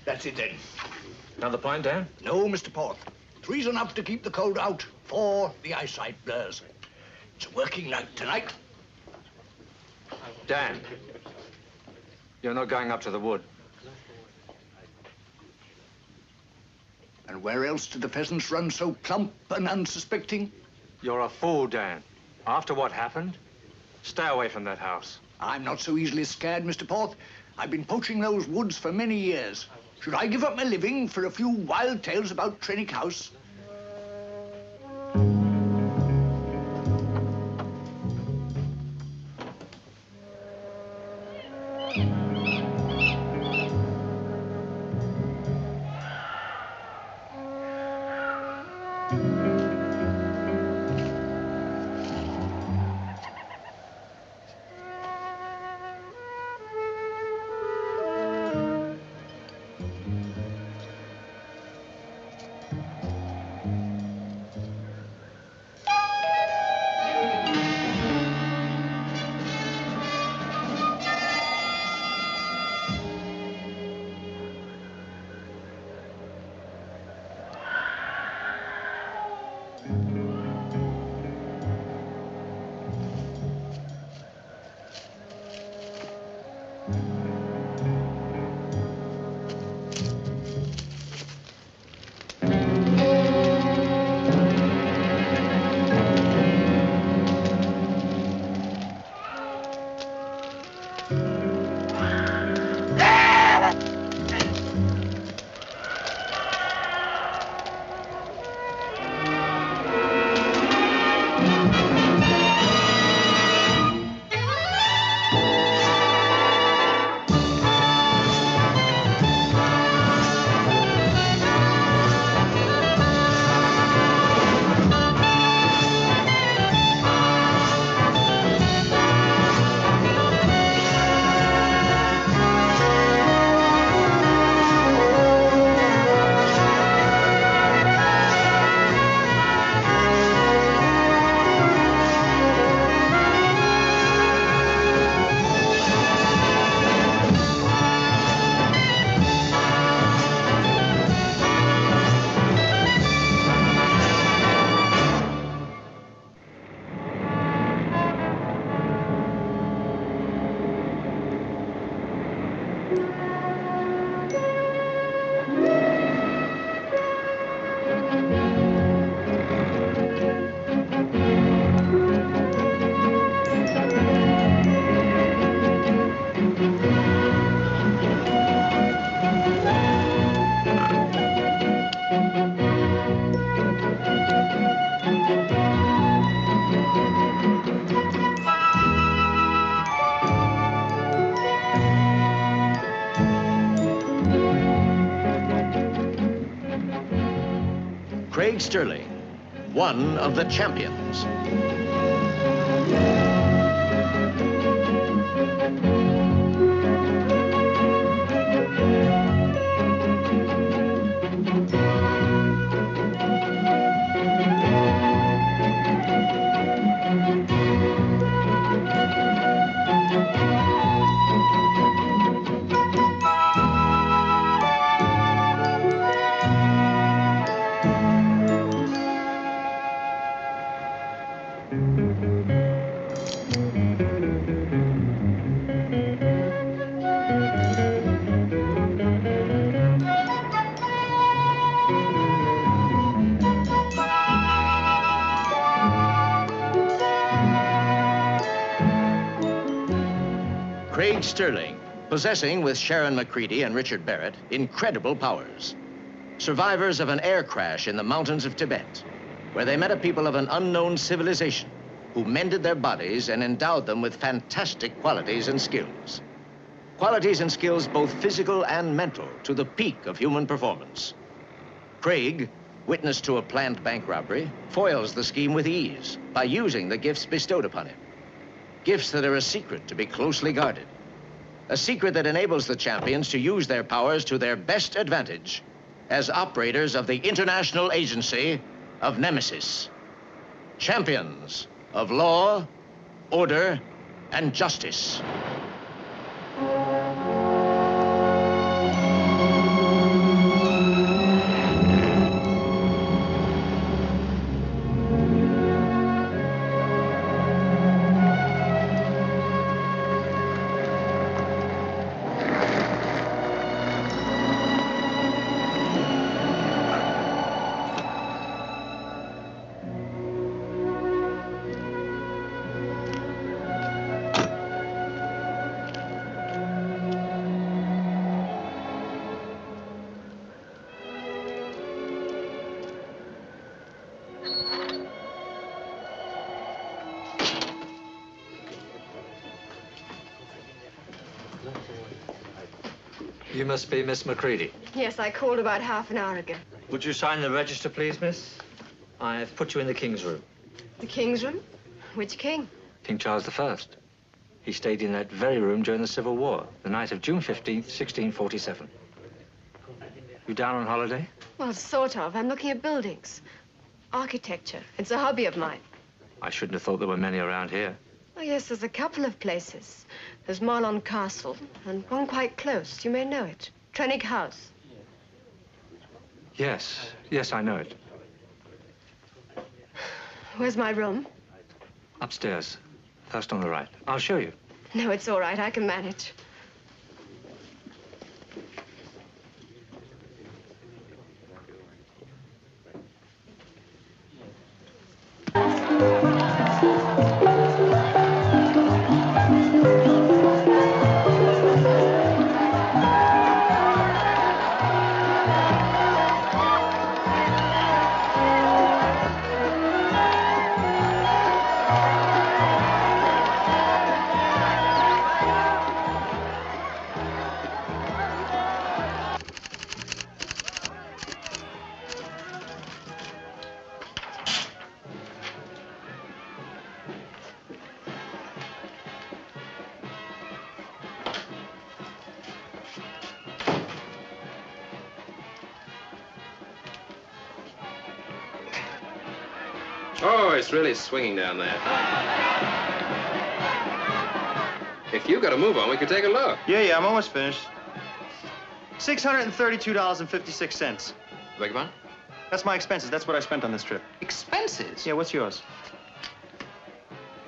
That's it then. Another pint, Dan? No, Mr. Porth. 3's enough to keep the cold out. 4, the eyesight blurs. It's a working night tonight. Dan, you're not going up to the wood. And where else do the pheasants run so plump and unsuspecting? You're a fool, Dan. After what happened, stay away from that house. I'm not so easily scared, Mr. Porth. I've been poaching those woods for many years. Should I give up my living for a few wild tales about Trenwick House? Craig Sterling, one of the champions. Craig Sterling, possessing with Sharron McCready and Richard Barrett incredible powers. Survivors of an air crash in the mountains of Tibet, where they met a people of an unknown civilization who mended their bodies and endowed them with fantastic qualities and skills. Qualities and skills both physical and mental to the peak of human performance. Craig, witness to a planned bank robbery, foils the scheme with ease by using the gifts bestowed upon him. Gifts that are a secret to be closely guarded. A secret that enables the champions to use their powers to their best advantage as operators of the International Agency of Nemesis. champions of law, order, and justice. You must be Miss Macready. Yes, I called about half an hour ago. Would you sign the register, please, miss? I've put you in the King's room. The King's room? Which king? King Charles I. He stayed in that very room during the Civil War, the night of June 15th, 1647. You down on holiday? Well, sort of. I'm looking at buildings. Architecture. It's a hobby of mine. I shouldn't have thought there were many around here. Oh, yes, there's a couple of places. There's Marlon Castle, and one quite close. You may know it. Trennick House. Yes, yes, I know it. Where's my room? Upstairs, first on the right. I'll show you. No, it's all right. I can manage. Oh, it's really swinging down there. If you got a move on, we could take a look. Yeah, I'm almost finished. $632.56. Beg your pardon? That's my expenses. That's what I spent on this trip. Expenses? Yeah, what's yours?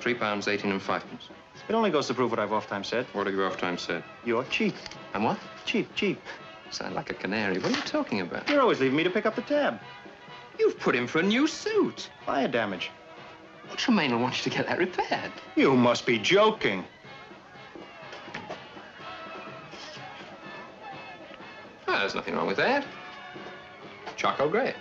£3.18 and 5 pence. It only goes to prove what I've oft-time said. What have you oft-time said? You're cheap. And what? Cheap, cheap. Sound like a canary. What are you talking about? You're always leaving me to pick up the tab. You've put in for a new suit. Fire damage. Well, Tremaine will want you to get that repaired. You must be joking. Oh, there's nothing wrong with that. Charcoal grey.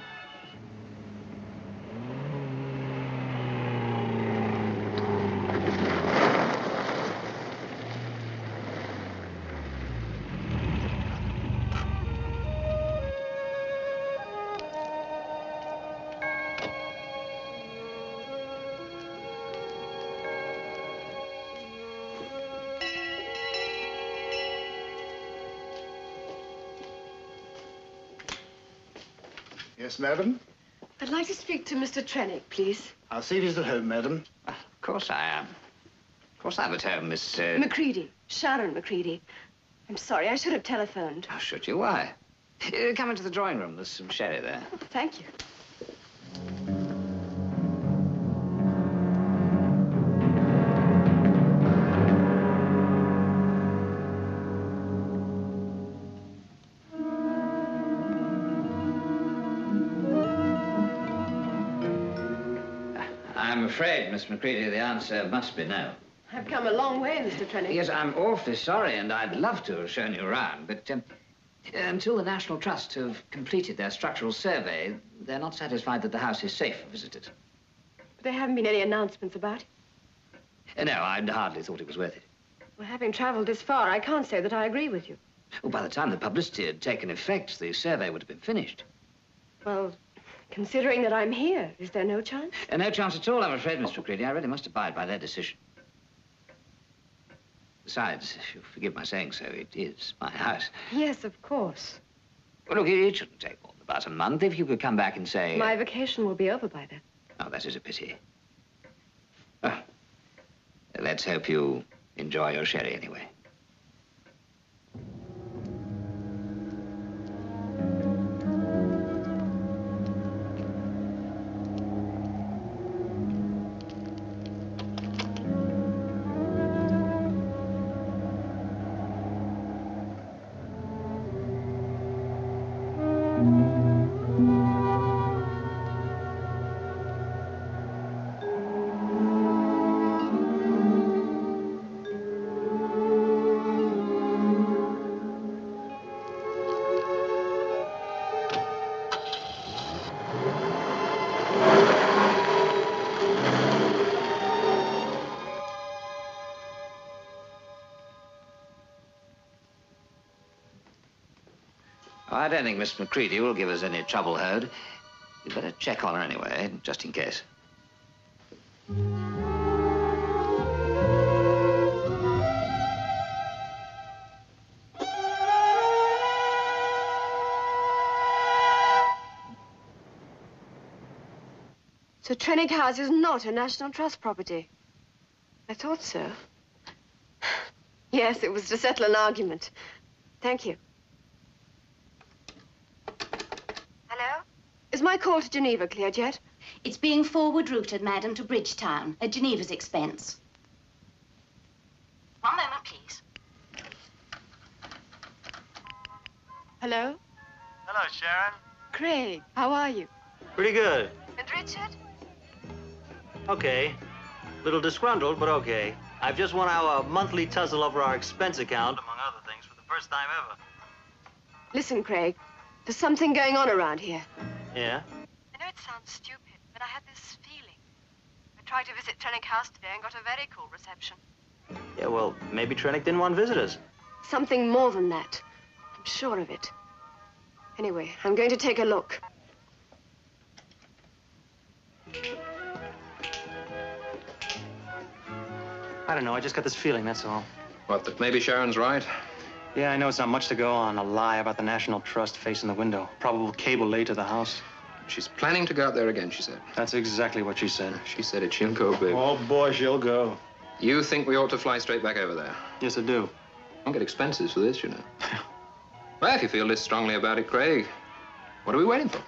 Yes, madam? I'd like to speak to Mr. Trennick, please. I'll see if he's at home, madam. Of course I am. Of course I'm at home, Miss... Macready. Sharron Macready. I'm sorry, I should have telephoned. Oh, should you? Why? Come into the drawing room. There's some sherry there. Oh, thank you. I'm afraid, Miss Macready, the answer must be no. I've come a long way, Mr. Trennick. Yes, I'm awfully sorry, and I'd love to have shown you around, but until the National Trust have completed their structural survey, they're not satisfied that the house is safe for visitors. But there haven't been any announcements about it. No, I'd hardly thought it was worth it. Well, having traveled this far, I can't say that I agree with you. Well, by the time the publicity had taken effect, the survey would have been finished. Well, considering that I'm here, is there no chance? No chance at all, I'm afraid, Mr. Macready. I really must abide by their decision. Besides, if you forgive my saying so, it is my house. Yes, of course. Well, look, it shouldn't take more than about a month. If you could come back and say... My vacation will be over by then. Oh, that is a pity. let's hope you enjoy your sherry anyway. I don't think Miss McCready will give us any trouble, Hode. You'd better check on her anyway, just in case. So Trennick House is not a National Trust property. I thought so. Yes, it was to settle an argument. Thank you. Hello? Is my call to Geneva cleared yet? It's being forward routed, madam, to Bridgetown at Geneva's expense. One moment, please. Hello? Hello, Sharon. Craig, how are you? Pretty good. And Richard? Okay. Little disgruntled, but okay. I've just won our monthly tussle over our expense account, among other things, for the first time ever. Listen, Craig, there's something going on around here. Yeah? I know it sounds stupid, but I had this feeling. I tried to visit Trennick House today and got a very cool reception. Yeah, well, maybe Trennick didn't want visitors. Something more than that. I'm sure of it. Anyway, I'm going to take a look. I don't know, I just got this feeling, that's all. What, that maybe Sharon's right? Yeah, I know it's not much to go on. A lie about the National Trust facing the window. Probable cable laid to the house. She's planning to go out there again, she said. That's exactly what she said. She said it. She'll go, babe. Oh, boy, she'll go. You think we ought to fly straight back over there? Yes, I do. Don't get expenses for this, you know. Well, if you feel this strongly about it, Craig, what are we waiting for?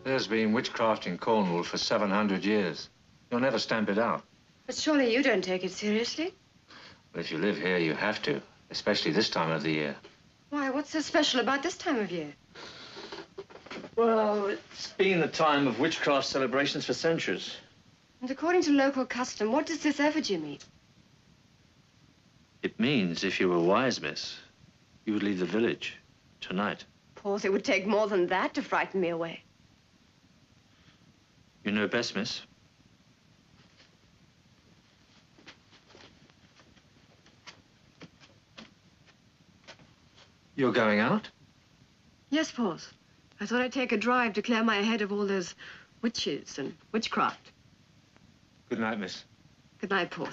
There's been witchcraft in Cornwall for 700 years. You'll never stamp it out. But surely you don't take it seriously? But if you live here, you have to, especially this time of the year. Why, what's so special about this time of year? Well, it's been the time of witchcraft celebrations for centuries. And according to local custom, what does this effigy mean? It means if you were wise, miss, you would leave the village tonight. Paul, it would take more than that to frighten me away. You know best, miss. You're going out? Yes, Paul. I thought I'd take a drive to clear my head of all those witches and witchcraft. Good night, miss. Good night, Paul.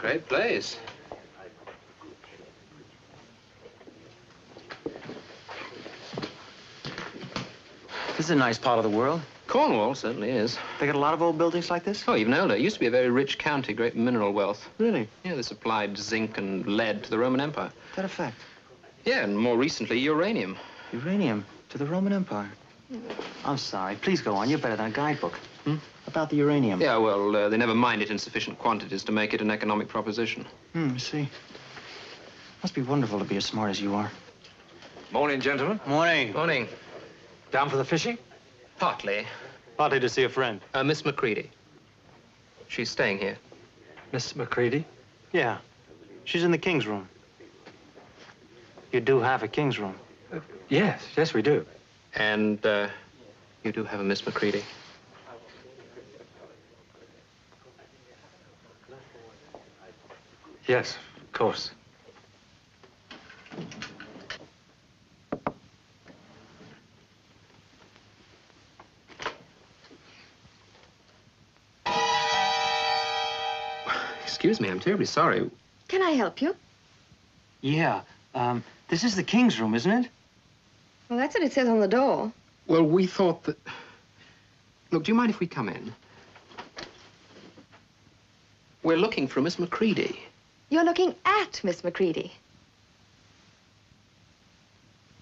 Great place. This is a nice part of the world. Cornwall certainly is. They got a lot of old buildings like this? Oh, even older. It used to be a very rich county, great mineral wealth. Really? Yeah, they supplied zinc and lead to the Roman Empire. That a fact? Yeah, and more recently, uranium. Uranium to the Roman Empire. I'm sorry. Please go on. You're better than a guidebook. About the uranium. Yeah, well, they never mined it in sufficient quantities to make it an economic proposition. I see. Must be wonderful to be as smart as you are. Morning, gentlemen. Morning. Morning. Down for the fishing? Partly. Partly to see a friend. Miss Macready. She's staying here. Miss Macready? Yeah. She's in the king's room. You do have a king's room. Yes, we do. And, you do have a Miss Macready. Yes, of course. Excuse me, I'm terribly sorry. Can I help you? Yeah. This is the king's room, isn't it? Well, that's what it says on the door. Well, we thought that... Look, do you mind if we come in? We're looking for a Miss Macready. You're looking at Miss Macready.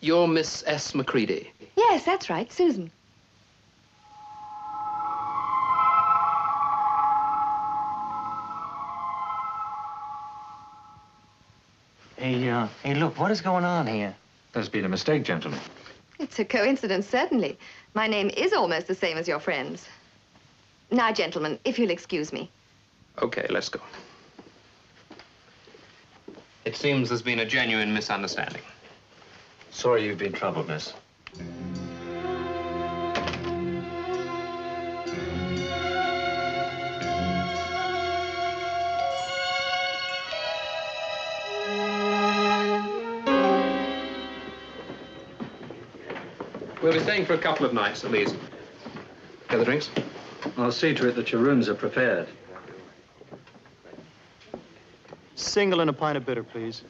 You're Miss S. Macready. Yes, that's right, Susan. Hey, look, what is going on here? There's been a mistake, gentlemen. It's a coincidence, certainly. My name is almost the same as your friend's. Now, gentlemen, if you'll excuse me. Okay, let's go. It seems there's been a genuine misunderstanding. Sorry you've been troubled, miss. We'll be staying for a couple of nights at least. Get the drinks? I'll see to it that your rooms are prepared. Single and a pint of bitter, please.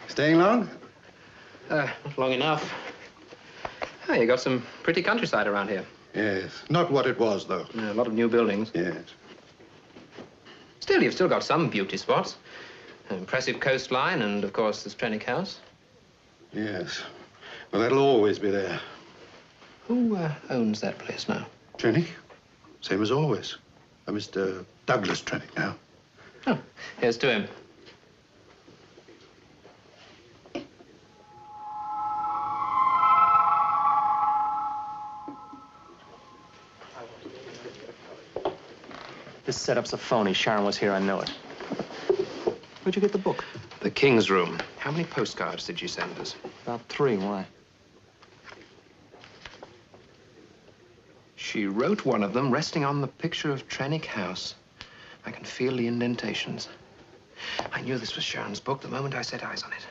Staying long? Not long enough. Oh, you got some pretty countryside around here. Yes. Not what it was, though. Yeah, a lot of new buildings. Yes. Still, you've still got some beauty spots. An impressive coastline and, of course, this Trenick house. Yes. Well, that'll always be there. Who owns that place now? Trenick. Same as always. Mr. Douglas Trenick now. Oh, here's to him. This setup's a phony. Sharron was here, I know it. Where'd you get the book? The King's Room. How many postcards did you send us? About 3. Why? She wrote one of them resting on the picture of Trenick House. I can feel the indentations. I knew this was Sharon's book the moment I set eyes on it.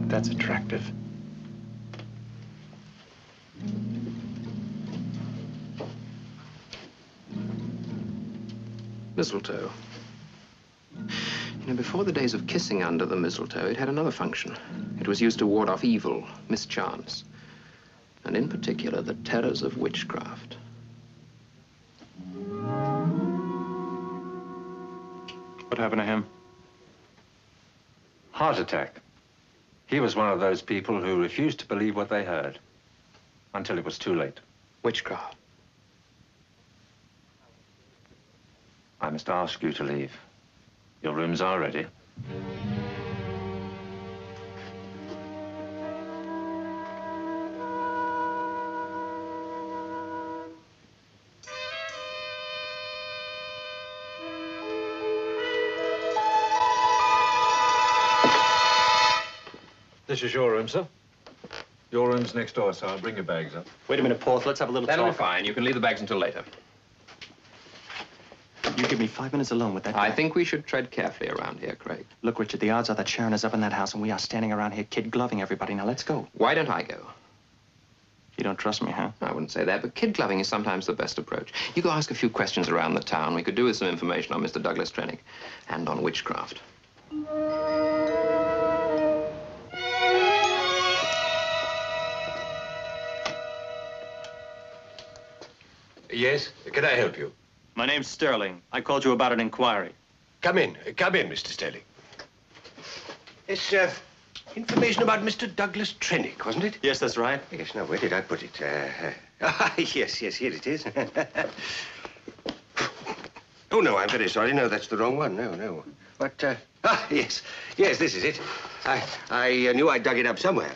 That's attractive. Mistletoe. You know, before the days of kissing under the mistletoe, it had another function. It was used to ward off evil, mischance, and in particular, the terrors of witchcraft. What happened to him? Heart attack. He was one of those people who refused to believe what they heard until it was too late. Witchcraft. I must ask you to leave. Your rooms are ready. This is your room, sir. Your room's next door, so I'll bring your bags up. Wait a minute, Porth. Let's have a little That'll talk. be fine. You can leave the bags until later. You give me 5 minutes alone with that guy. I think we should tread carefully around here, Craig. Look, Richard, the odds are that Sharron is up in that house and we are standing around here kid-gloving everybody. Now, let's go. Why don't I go? You don't trust me, huh? I wouldn't say that, but kid-gloving is sometimes the best approach. You go ask a few questions around the town. We could do with some information on Mr. Douglas Trenick and on witchcraft. Yes? Can I help you? My name's Sterling. I called you about an inquiry. Come in, Mr. Sterling. It's, information about Mr. Douglas Trenick, wasn't it? Yes, that's right. Yes, now, where did I put it? Yes, here it is. Oh, no, I'm very sorry. No, that's the wrong one. No. But, yes, this is it. I knew I dug it up somewhere.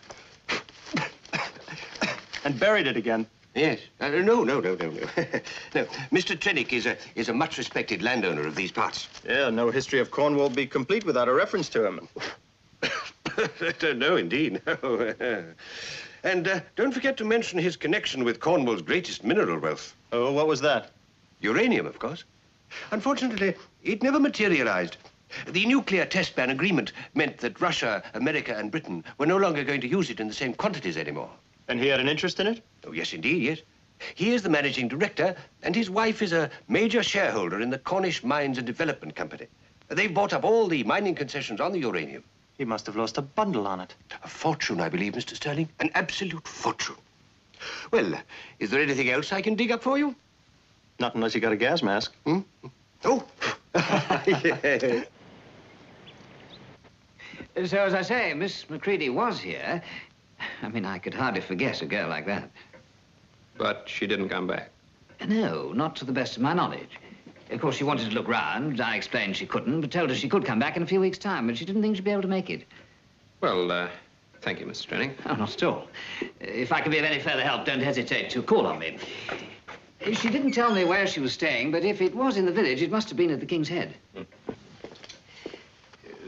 And buried it again. Yes. No. No. Mr. Trenick is a much-respected landowner of these parts. Yeah, no history of Cornwall would be complete without a reference to him. No, indeed, no. And don't forget to mention his connection with Cornwall's greatest mineral wealth. Oh, what was that? Uranium, of course. Unfortunately, it never materialized. The nuclear test ban agreement meant that Russia, America, and Britain were no longer going to use it in the same quantities anymore. And he had an interest in it? Oh, yes, indeed, yes. He is the managing director, and his wife is a major shareholder in the Cornish Mines and Development Company. They've bought up all the mining concessions on the uranium. He must have lost a bundle on it. A fortune, I believe, Mr. Sterling. An absolute fortune. Well, is there anything else I can dig up for you? Not unless you got a gas mask. Hmm? Oh. Yeah. So, as I say, Miss Macready was here. I mean, I could hardly forget a girl like that. But she didn't come back. No, not to the best of my knowledge. Of course, she wanted to look round. I explained she couldn't, but told her she could come back in a few weeks' time, but she didn't think she'd be able to make it. Well, thank you, Mr. Trenick. Oh, not at all. If I can be of any further help, don't hesitate to call on me. She didn't tell me where she was staying, but if it was in the village, it must have been at the King's Head.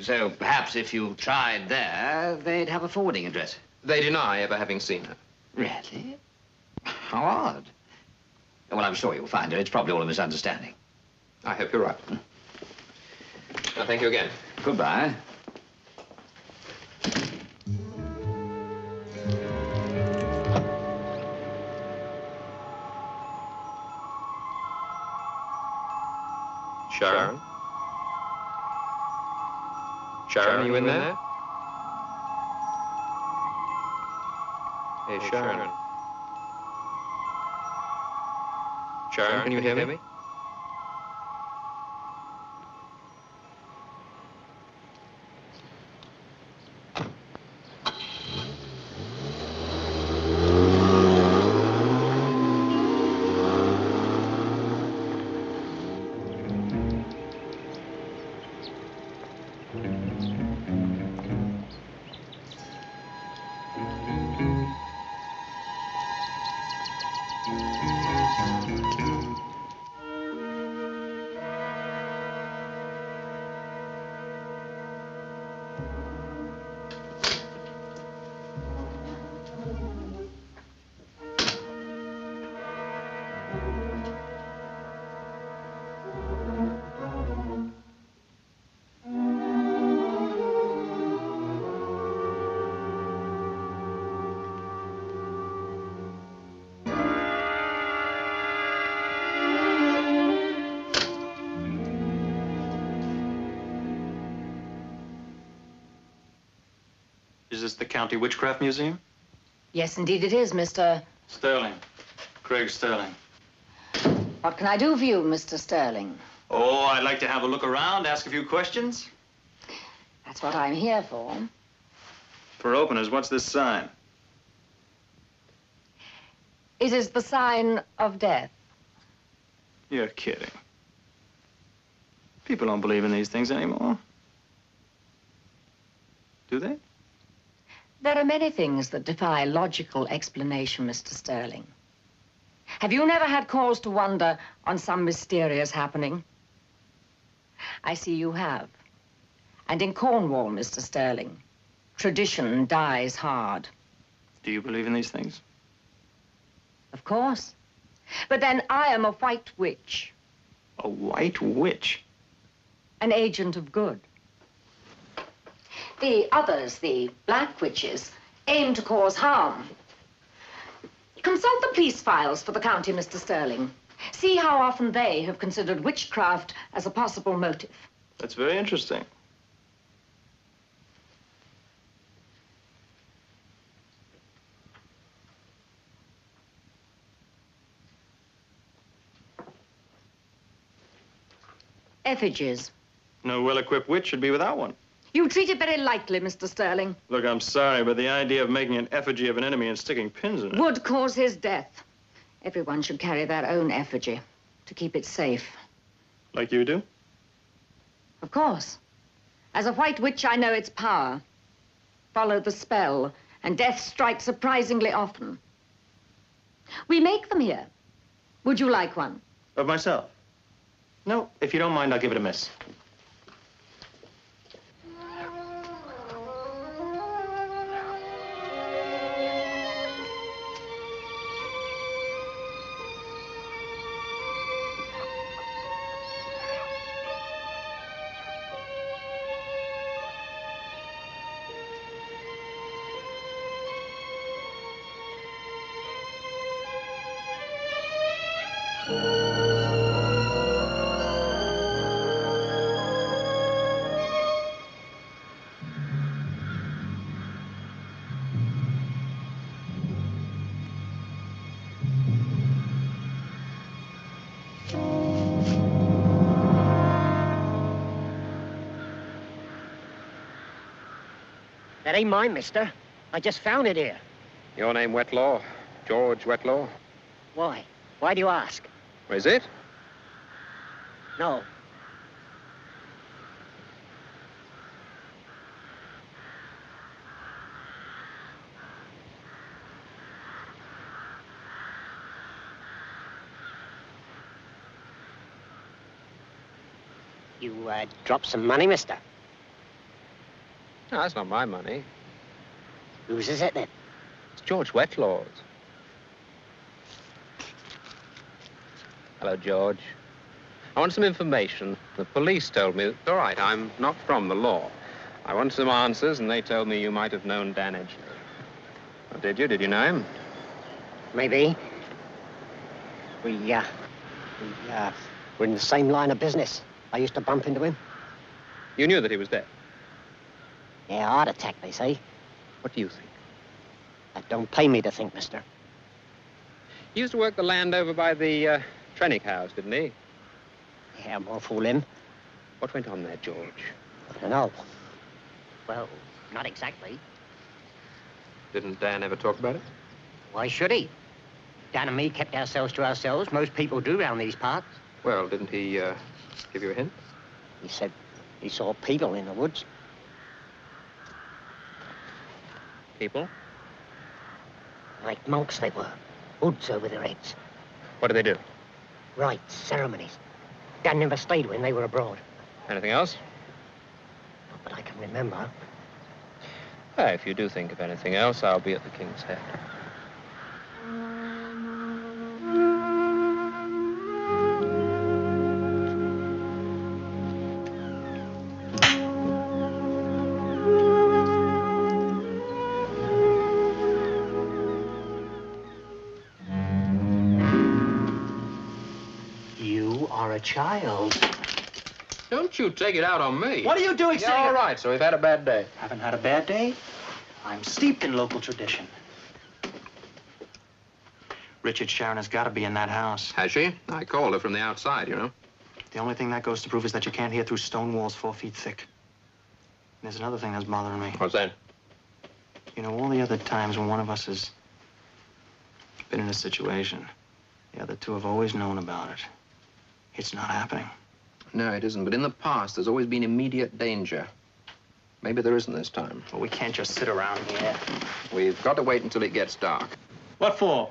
So perhaps if you tried there, they'd have a forwarding address. They deny ever having seen her. Really? How odd. Well, I'm sure you'll find her. It's probably all a misunderstanding. I hope you're right. Well, thank you again. Goodbye. Sharron? Sharron, are you in there? Hey, Sharron. Sharron, can you hear me? Is this the County Witchcraft Museum? Yes, indeed it is, Mr. Sterling. Craig Sterling. What can I do for you, Mr. Sterling? Oh, I'd like to have a look around, ask a few questions. That's what I'm here for. For openers, what's this sign? It is the sign of death. You're kidding. People don't believe in these things anymore. Do they? There are many things that defy logical explanation, Mr. Sterling. Have you never had cause to wonder on some mysterious happening? I see you have. And in Cornwall, Mr. Sterling, tradition dies hard. Do you believe in these things? Of course. But then I am a white witch. A white witch? An agent of good. The others, the black witches, aim to cause harm. Consult the police files for the county, Mr. Sterling. See how often they have considered witchcraft as a possible motive. That's very interesting. Effigies. No well-equipped witch should be without one. You treat it very lightly, Mr. Sterling. Look, I'm sorry, but the idea of making an effigy of an enemy and sticking pins in it... Would cause his death. Everyone should carry their own effigy to keep it safe. Like you do? Of course. As a white witch, I know its power. Follow the spell, and death strikes surprisingly often. We make them here. Would you like one? Of myself? No, if you don't mind, I'll give it a miss. That ain't mine, mister. I just found it here. Your name Wetlaw? George Wetlaw? Why? Why do you ask? Is it? No. You, dropped some money, mister? No, that's not my money. Whose is it, then? It's George Wetlaw's. Hello, George. I want some information. The police told me... All right, I'm not from the law. I want some answers, and they told me you might have known Dan Edgley. Oh, did you? Did you know him? Maybe. We're in the same line of business. I used to bump into him. You knew that he was dead? Yeah, heart attack, they say. What do you think? That don't pay me to think, mister. He used to work the land over by the Trenick house, didn't he? Yeah, more fool him. What went on there, George? I don't know. Well, not exactly. Didn't Dan ever talk about it? Why should he? Dan and me kept ourselves to ourselves. Most people do round these parts. Well, didn't he give you a hint? He said he saw people in the woods. People? Like monks they were. Hoods over their heads. What did they do? Rites, ceremonies. Dan never stayed when they were abroad. Anything else? Not that I can remember. If you do think of anything else, I'll be at the King's Head. Child. Don't you take it out on me. What are you doing, Yeah, all right, so we've had a bad day. Haven't had a bad day? I'm steeped in local tradition. Richard Sharron has got to be in that house. Has she? I called her from the outside, you know. The only thing that goes to prove is that you can't hear through stone walls 4 feet thick. And there's another thing that's bothering me. What's that? You know, all the other times when one of us has been in a situation, the other two have always known about it. It's not happening. No, it isn't. But in the past, there's always been immediate danger. Maybe there isn't this time. Well, we can't just sit around here. We've got to wait until it gets dark. What for?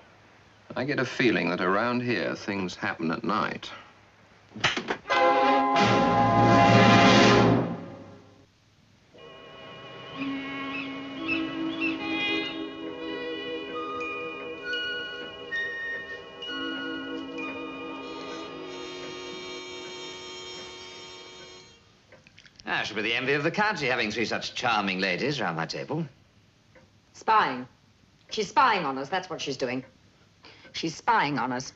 I get a feeling that around here, things happen at night. I should be the envy of the county, having 3 such charming ladies round my table. Spying. She's spying on us, that's what she's doing. She's spying on us.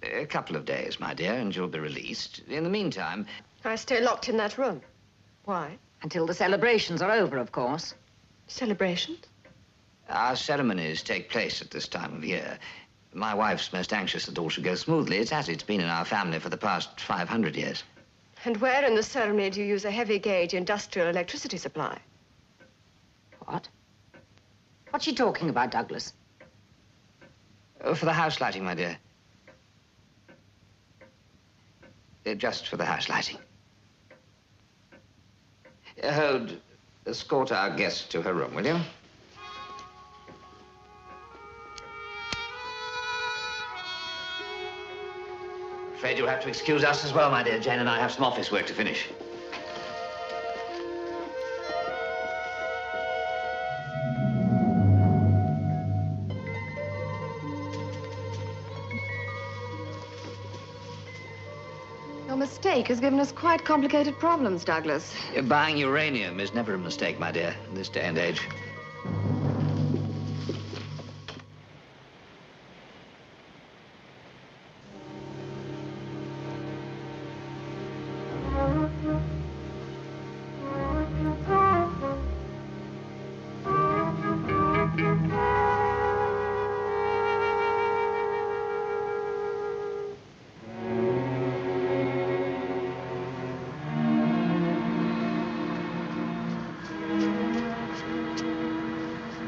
A couple of days, my dear, and you'll be released. In the meantime... I stay locked in that room. Why? Until the celebrations are over, of course. Celebrations? Our ceremonies take place at this time of year. My wife's most anxious that all should go smoothly. It's as it's been in our family for the past 500 years. And where in the ceremony do you use a heavy gauge industrial electricity supply? What? What's she talking about, Douglas? Oh, for the house lighting, my dear. Just for the house lighting. Hold, escort our guest to her room, will you? Afraid you'll have to excuse us as well, my dear. Jane and I have some office work to finish. Your mistake has given us quite complicated problems, Douglas. Buying uranium is never a mistake, my dear, in this day and age.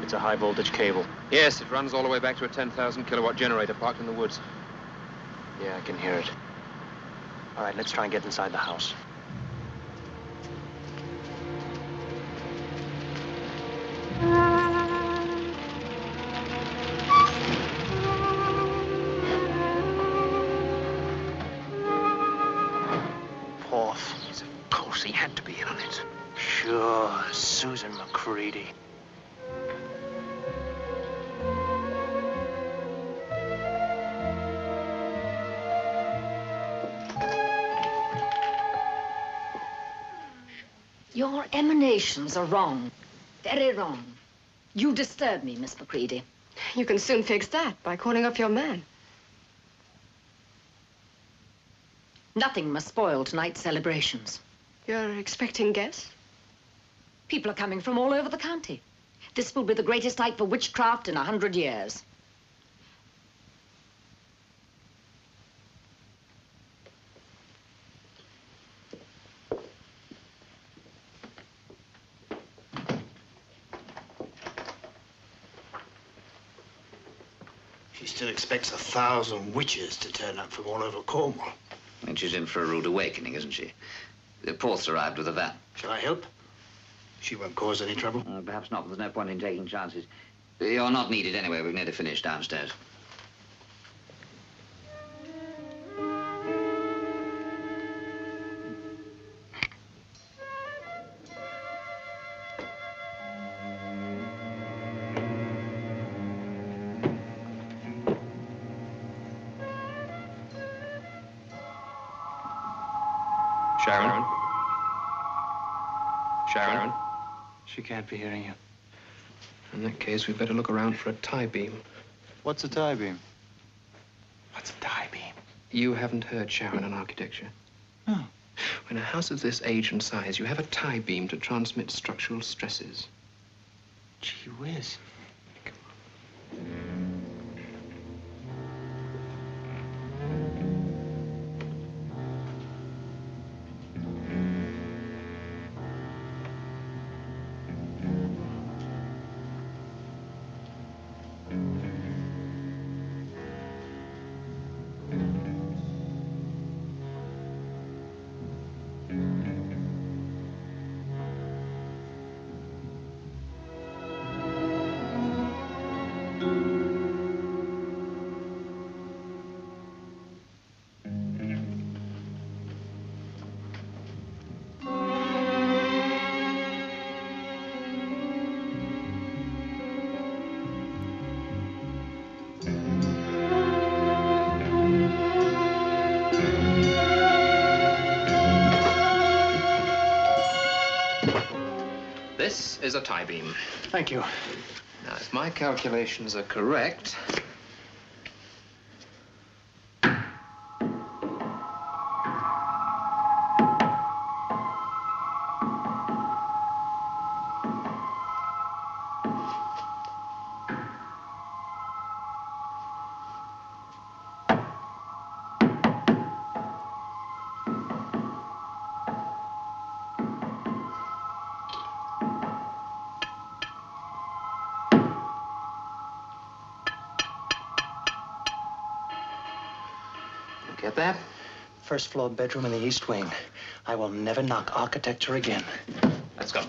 It's a high-voltage cable. Yes, it runs all the way back to a 10,000 kilowatt generator parked in the woods. Yeah, I can hear it. All right, let's try and get inside the house. Porth. Of course, he had to be in on it. Sure, Susan McCready. Your emanations are wrong. Very wrong. You disturb me, Miss McCready. You can soon fix that by calling off your man. Nothing must spoil tonight's celebrations. You're expecting guests? People are coming from all over the county. This will be the greatest night for witchcraft in 100 years. She still expects 1,000 witches to turn up from all over Cornwall. And she's in for a rude awakening, isn't she? The Porth's arrived with a van. Shall I help? She won't cause any trouble. Perhaps not, but there's no point in taking chances. You're not needed anyway. We've nearly finished downstairs. Sharron? Sharron? She can't be hearing you. In that case, we'd better look around for a tie beam. What's a tie beam? What's a tie beam? You haven't heard, Sharron, on architecture. No. When a house of this age and size, you have a tie beam to transmit structural stresses. Gee whiz. This is a tie beam. Thank you. Now, if my calculations are correct... Get that? First floor bedroom in the east wing. I will never knock architecture again. Let's go.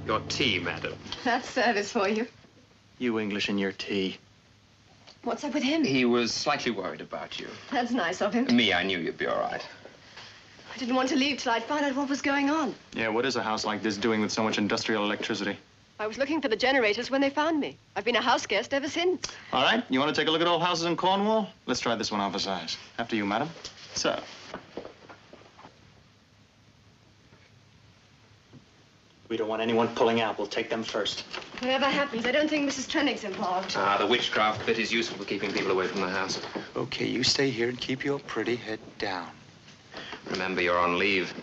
Your tea, madam. That's service for you. You English and your tea. What's up with him? He was slightly worried about you. That's nice of him. Me, I knew you'd be all right. I didn't want to leave till I'd found out what was going on. Yeah, what is a house like this doing with so much industrial electricity? I was looking for the generators when they found me. I've been a house guest ever since. All right, you want to take a look at old houses in Cornwall? Let's try this one on for size. After you, madam. So. We don't want anyone pulling out. We'll take them first. Whatever happens, I don't think Mrs. Trennig's involved. The witchcraft bit is useful for keeping people away from the house. Okay, you stay here and keep your pretty head down. Remember, you're on leave.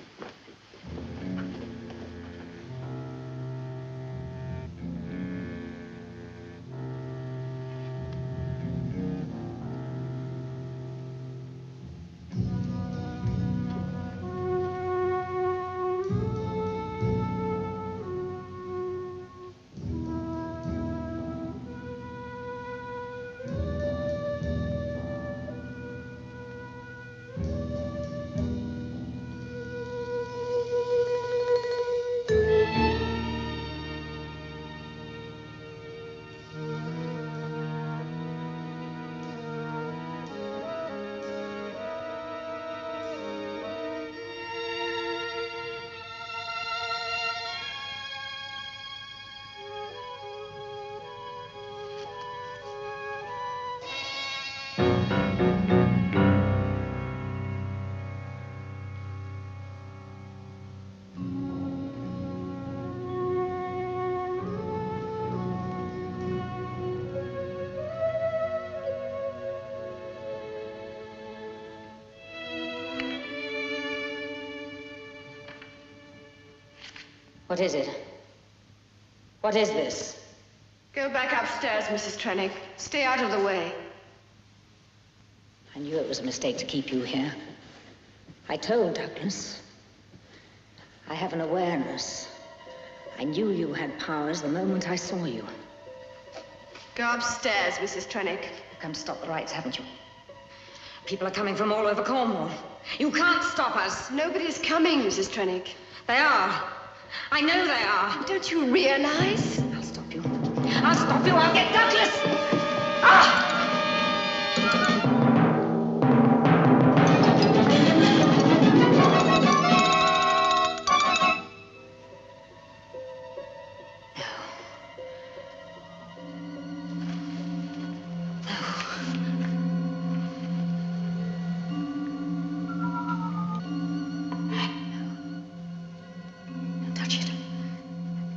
What is it? What is this? Go back upstairs, Mrs. Trennig. Stay out of the way. I knew it was a mistake to keep you here. I told Douglas. I have an awareness. I knew you had powers the moment I saw you. Go upstairs, Mrs. Trennig. You've come to stop the rights, haven't you? People are coming from all over Cornwall. You can't stop us. Nobody's coming, Mrs. Trennig. They are. I know they are. Don't you realize? I'll stop you. I'll stop you. I'll get Douglas. Ah!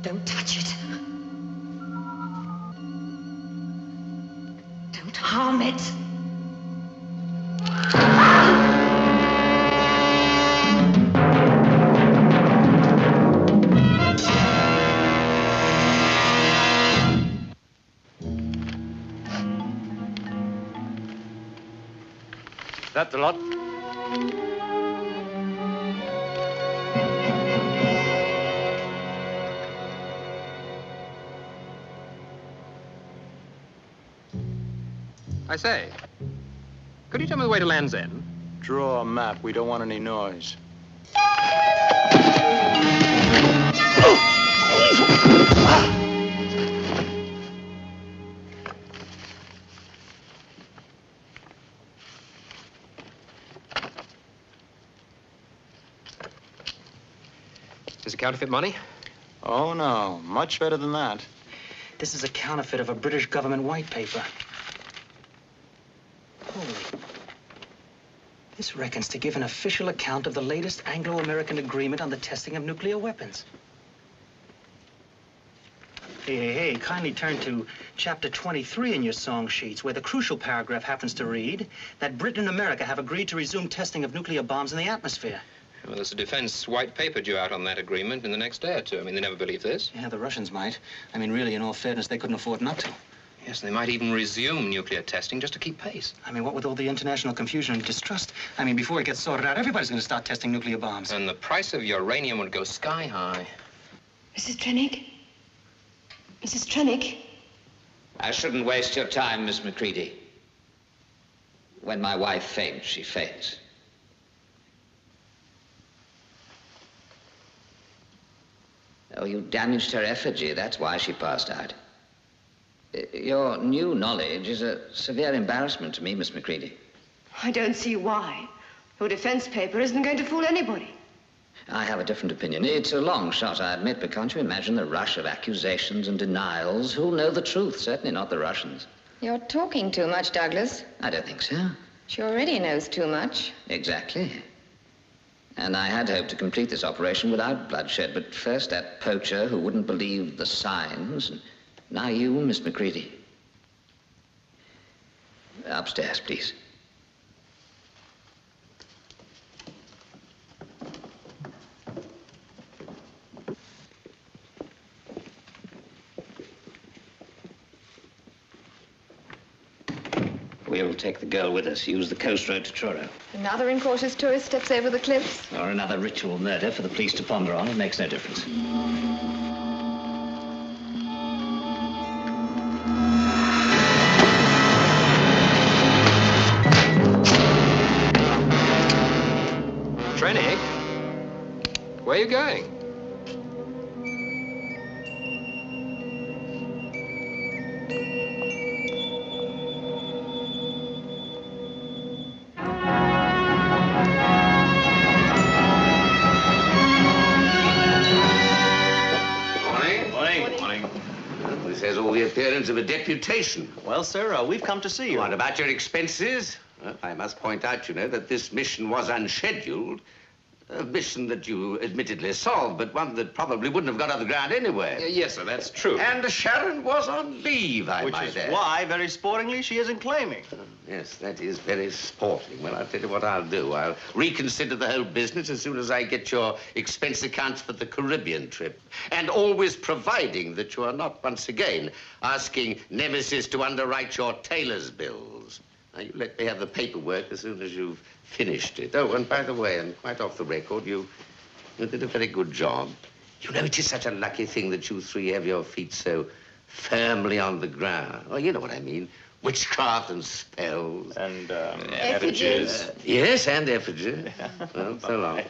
Don't touch it. Don't harm it. That the lot? I say, could you tell me the way to Land's End? Draw a map. We don't want any noise. Is it counterfeit money? Oh, no. Much better than that. This is a counterfeit of a British government white paper. Holy. This reckons to give an official account of the latest Anglo-American agreement on the testing of nuclear weapons. Hey, kindly turn to chapter 23 in your song sheets, where the crucial paragraph happens to read that Britain and America have agreed to resume testing of nuclear bombs in the atmosphere. Well, there's a defense white paper due out on that agreement in the next day or two. I mean, they never believe this. Yeah, the Russians might. I mean, really, in all fairness, they couldn't afford not to. Yes, they might even resume nuclear testing just to keep pace. I mean, what with all the international confusion and distrust? I mean, before it gets sorted out, everybody's going to start testing nuclear bombs. And the price of uranium would go sky high. Mrs. Trennick? Mrs. Trennick? I shouldn't waste your time, Miss Macready. When my wife faints, she faints. Oh, you damaged her effigy. That's why she passed out. Your new knowledge is a severe embarrassment to me, Miss Macready. I don't see why. Your defense paper isn't going to fool anybody. I have a different opinion. It's a long shot, I admit, but can't you imagine the rush of accusations and denials? Who'll know the truth? Certainly not the Russians. You're talking too much, Douglas. I don't think so. She already knows too much. Exactly. And I had hoped to complete this operation without bloodshed, but first that poacher who wouldn't believe the signs, and now you, Miss Macready. Upstairs, please. We'll take the girl with us. Use the coast road to Truro. Another incautious tourist steps over the cliffs. Or another ritual murder for the police to ponder on. It makes no difference. Trennick? Where are you going? This has all the appearance of a deputation. Well, sir, we've come to see you. What about your expenses? Well, I must point out, you know, that this mission was unscheduled. A mission that you admittedly solved, but one that probably wouldn't have got off the ground anyway. Yes, sir, that's true. And Sharron was on leave, I might add. Which is why, very sportingly, she isn't claiming. Yes, that is very sporting. Well, I'll tell you what I'll do. I'll reconsider the whole business as soon as I get your expense accounts for the Caribbean trip. And always providing that you are not, once again, asking Nemesis to underwrite your tailor's bills. Now, you let me have the paperwork as soon as you've finished it. Oh, and by the way, and quite off the record, you did a very good job. You know, it is such a lucky thing that you three have your feet so firmly on the ground. Oh, you know what I mean. Witchcraft and spells. And, effigies. Yes, and effigy. Well, so long.